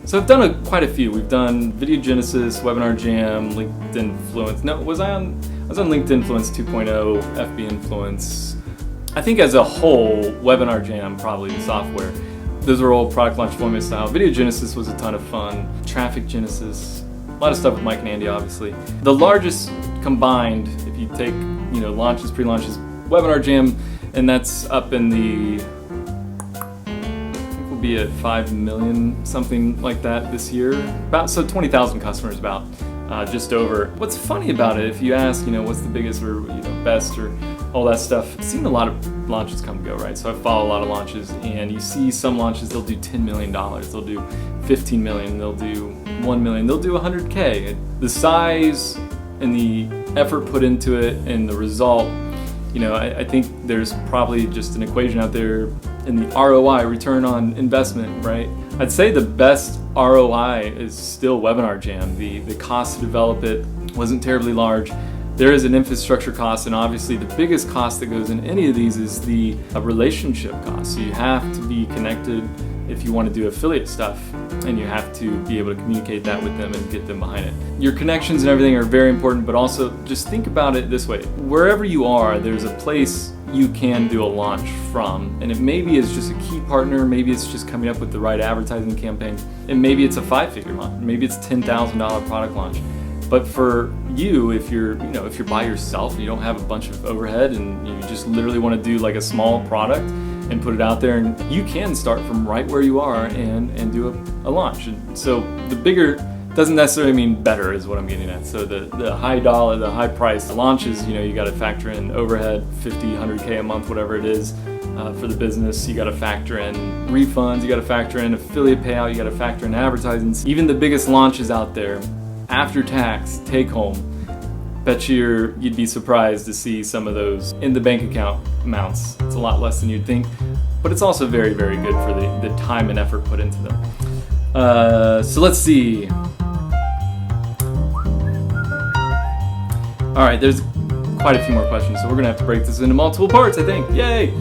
So I've done quite a few. We've done Video Genesis, Webinar Jam, LinkedIn Influence. No, I was on LinkedIn Influence 2.0, FB Influence. I think as a whole, Webinar Jam, probably the software. Those are all product launch format style. Video Genesis was a ton of fun. Traffic Genesis, a lot of stuff with Mike and Andy, obviously. The largest combined, if you take launches, pre-launches, Webinar Jam, and that's up in the, I think we'll be at 5 million, something like that this year. About, so 20,000 customers about, just over. What's funny about it, if you ask, what's the biggest or best or all that stuff, I've seen a lot of launches come and go, right? So I follow a lot of launches, and you see some launches, they'll do $10 million, they'll do 15 million, they'll do 1 million, they'll do 100K. The size and the effort put into it and the result, I think there's probably just an equation out there in the ROI, return on investment, right? I'd say the best ROI is still Webinar Jam. The cost to develop it wasn't terribly large. There is an infrastructure cost, and obviously the biggest cost that goes in any of these is the relationship cost. So you have to be connected if you want to do affiliate stuff, and you have to be able to communicate that with them and get them behind it. Your connections and everything are very important, but also just think about it this way. Wherever you are, there's a place you can do a launch from, and it maybe is just a key partner, maybe it's just coming up with the right advertising campaign, and maybe it's a 5-figure launch, maybe it's $10,000 product launch. But for you, if you're by yourself and you don't have a bunch of overhead and you just literally want to do like a small product and put it out there, and you can start from right where you are and do a launch. And so the bigger doesn't necessarily mean better is what I'm getting at. So the high dollar, the high price launches, you got to factor in overhead, 50, 100K a month, whatever it is for the business. You got to factor in refunds, you got to factor in affiliate payout, you got to factor in advertising. Even the biggest launches out there, after tax, take home, bet you'd be surprised to see some of those in the bank account amounts. It's a lot less than you'd think, but it's also very, very good for the time and effort put into them. So let's see. All right, there's quite a few more questions, so we're gonna have to break this into multiple parts, I think. Yay!